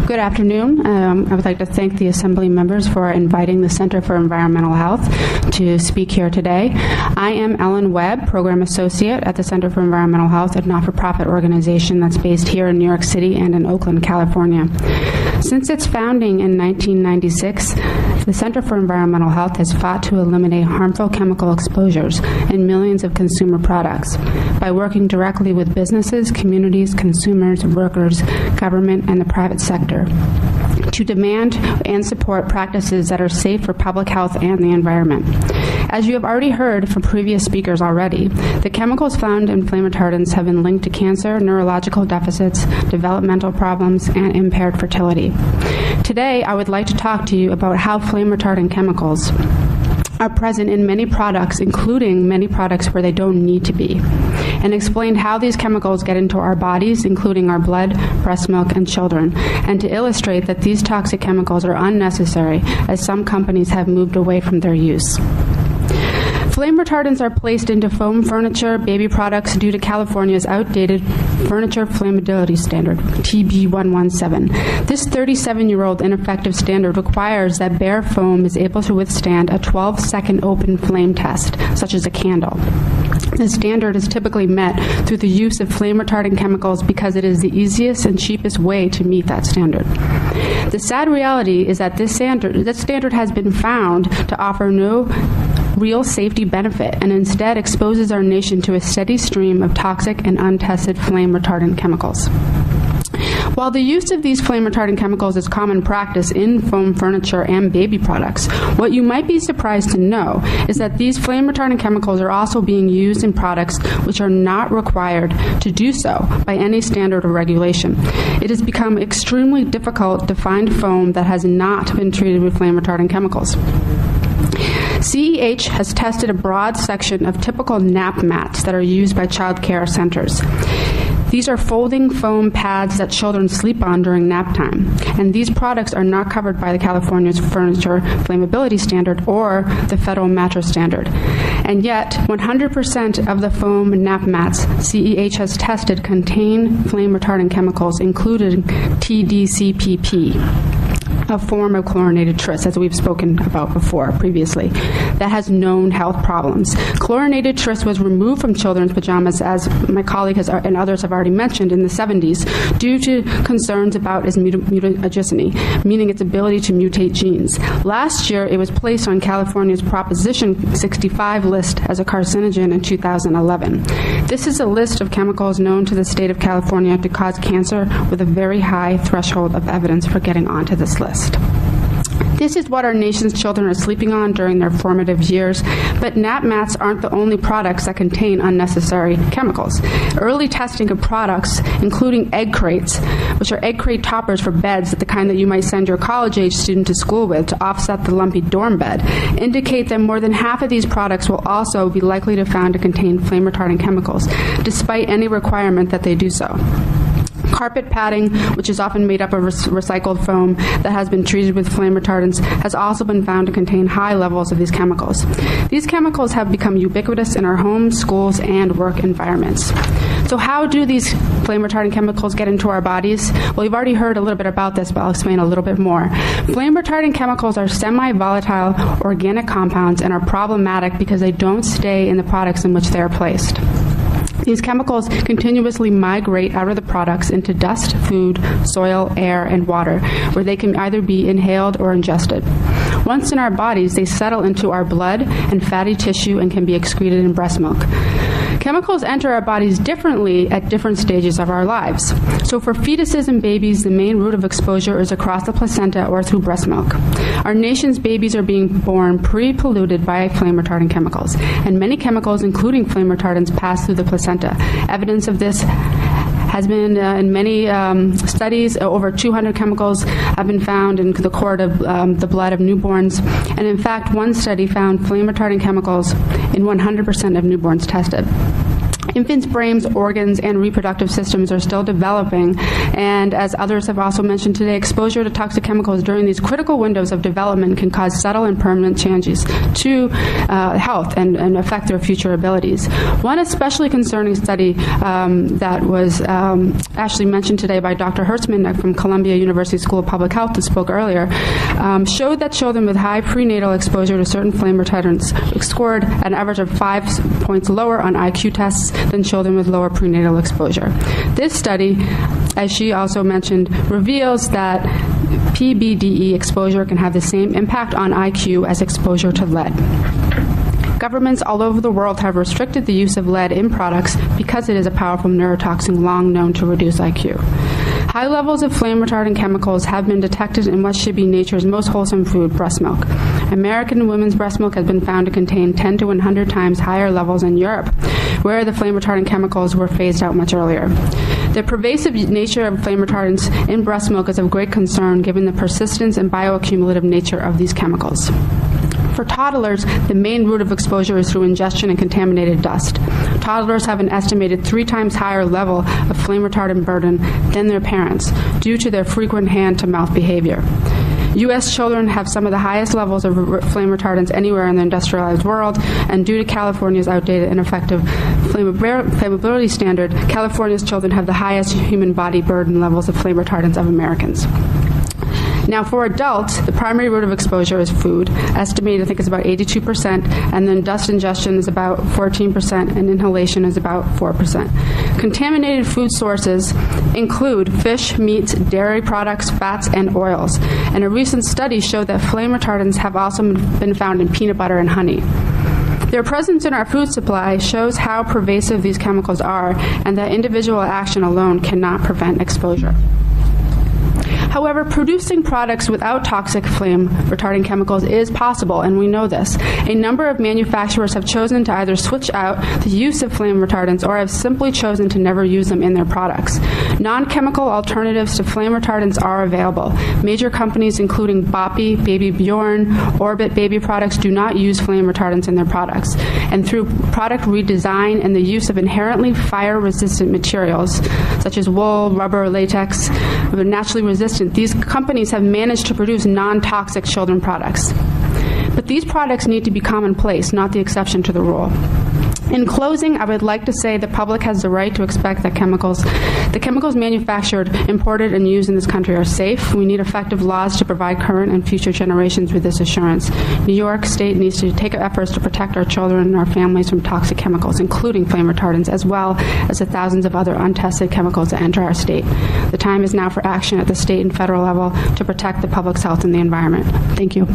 Good afternoon. I would like to thank the Assembly members for inviting the Center for Environmental Health to speak here today. I am Ellen Webb, Program Associate at the Center for Environmental Health, a not-for-profit organization that's based here in New York City and in Oakland, California. Since its founding in 1996, the Center for Environmental Health has fought to eliminate harmful chemical exposures in millions of consumer products by working directly with businesses, communities, consumers, workers, government, and the private sector to demand and support practices that are safe for public health and the environment. As you have already heard from previous speakers already, the chemicals found in flame retardants have been linked to cancer, neurological deficits, developmental problems, and impaired fertility. Today, I would like to talk to you about how flame retardant chemicals are present in many products, including many products where they don't need to be, and explain how these chemicals get into our bodies, including our blood, breast milk, and children, and to illustrate that these toxic chemicals are unnecessary, as some companies have moved away from their use. Flame retardants are placed into foam furniture, baby products due to California's outdated Furniture Flammability Standard, TB117. This 37-year-old ineffective standard requires that bare foam is able to withstand a 12-second open flame test, such as a candle. This standard is typically met through the use of flame retardant chemicals because it is the easiest and cheapest way to meet that standard. The sad reality is that this standard has been found to offer no real safety benefit and instead exposes our nation to a steady stream of toxic and untested flame retardant chemicals. While the use of these flame retardant chemicals is common practice in foam furniture and baby products, what you might be surprised to know is that these flame retardant chemicals are also being used in products which are not required to do so by any standard or regulation. It has become extremely difficult to find foam that has not been treated with flame retardant chemicals. CEH has tested a broad section of typical nap mats that are used by child care centers. These are folding foam pads that children sleep on during nap time, and these products are not covered by the California's Furniture Flammability Standard or the Federal Mattress Standard. And yet, 100% of the foam nap mats CEH has tested contain flame retardant chemicals, including TDCPP. A form of chlorinated tris, as we've spoken about before previously, that has known health problems. Chlorinated tris was removed from children's pajamas, as my colleague and others have already mentioned, in the 70s due to concerns about its mutagenicity, meaning its ability to mutate genes. Last year, it was placed on California's Proposition 65 list as a carcinogen in 2011. This is a list of chemicals known to the state of California to cause cancer with a very high threshold of evidence for getting onto this list. This is what our nation's children are sleeping on during their formative years, but nap mats aren't the only products that contain unnecessary chemicals. Early testing of products, including egg crates, which are egg crate toppers for beds, the kind that you might send your college-age student to school with to offset the lumpy dorm bed, indicate that more than half of these products will also be likely to found to contain flame retardant chemicals, despite any requirement that they do so. Carpet padding, which is often made up of recycled foam that has been treated with flame retardants, has also been found to contain high levels of these chemicals. These chemicals have become ubiquitous in our homes, schools, and work environments. So how do these flame retardant chemicals get into our bodies? Well, you've already heard a little bit about this, but I'll explain a little bit more. Flame retardant chemicals are semi-volatile organic compounds and are problematic because they don't stay in the products in which they are placed. These chemicals continuously migrate out of the products into dust, food, soil, air, and water, where they can either be inhaled or ingested. Once in our bodies, they settle into our blood and fatty tissue and can be excreted in breast milk. Chemicals enter our bodies differently at different stages of our lives. So for fetuses and babies, the main route of exposure is across the placenta or through breast milk. Our nation's babies are being born pre-polluted by flame retardant chemicals, and many chemicals, including flame retardants, pass through the placenta. Evidence of this has been in many studies. Over 200 chemicals have been found in the cord of the blood of newborns, and in fact, one study found flame retardant chemicals in 100% of newborns tested. Infants' brains, organs, and reproductive systems are still developing, and as others have also mentioned today, exposure to toxic chemicals during these critical windows of development can cause subtle and permanent changes to health and affect their future abilities. One especially concerning study that was actually mentioned today by Dr. Hertzman from Columbia University School of Public Health that spoke earlier showed that children with high prenatal exposure to certain flame retardants scored an average of 5 points lower on IQ tests than children with lower prenatal exposure. This study, as she also mentioned, reveals that PBDE exposure can have the same impact on IQ as exposure to lead. Governments all over the world have restricted the use of lead in products because it is a powerful neurotoxin long known to reduce IQ. High levels of flame-retardant chemicals have been detected in what should be nature's most wholesome food, breast milk. American women's breast milk has been found to contain 10 to 100 times higher levels in Europe, where the flame-retardant chemicals were phased out much earlier. The pervasive nature of flame retardants in breast milk is of great concern given the persistence and bioaccumulative nature of these chemicals. For toddlers, the main route of exposure is through ingestion and contaminated dust. Toddlers have an estimated 3 times higher level of flame retardant burden than their parents due to their frequent hand-to-mouth behavior. U.S. children have some of the highest levels of flame retardants anywhere in the industrialized world, and due to California's outdated and ineffective flammability standard, California's children have the highest human body burden levels of flame retardants of Americans. Now, for adults, the primary route of exposure is food, estimated I think is about 82%, and then dust ingestion is about 14%, and inhalation is about 4%. Contaminated food sources include fish, meats, dairy products, fats, and oils. And a recent study showed that flame retardants have also been found in peanut butter and honey. Their presence in our food supply shows how pervasive these chemicals are, and that individual action alone cannot prevent exposure. However, producing products without toxic flame retardant chemicals is possible, and we know this. A number of manufacturers have chosen to either switch out the use of flame retardants or have simply chosen to never use them in their products. Non-chemical alternatives to flame retardants are available. Major companies including Boppy, Baby Bjorn, Orbit Baby Products do not use flame retardants in their products. And through product redesign and the use of inherently fire-resistant materials, such as wool, rubber, latex, naturally resistant, these companies have managed to produce non-toxic children products. But these products need to be commonplace, not the exception to the rule. In closing, I would like to say the public has the right to expect that the chemicals manufactured, imported, and used in this country are safe. We need effective laws to provide current and future generations with this assurance. New York State needs to take efforts to protect our children and our families from toxic chemicals, including flame retardants, as well as the thousands of other untested chemicals that enter our state. The time is now for action at the state and federal level to protect the public's health and the environment. Thank you.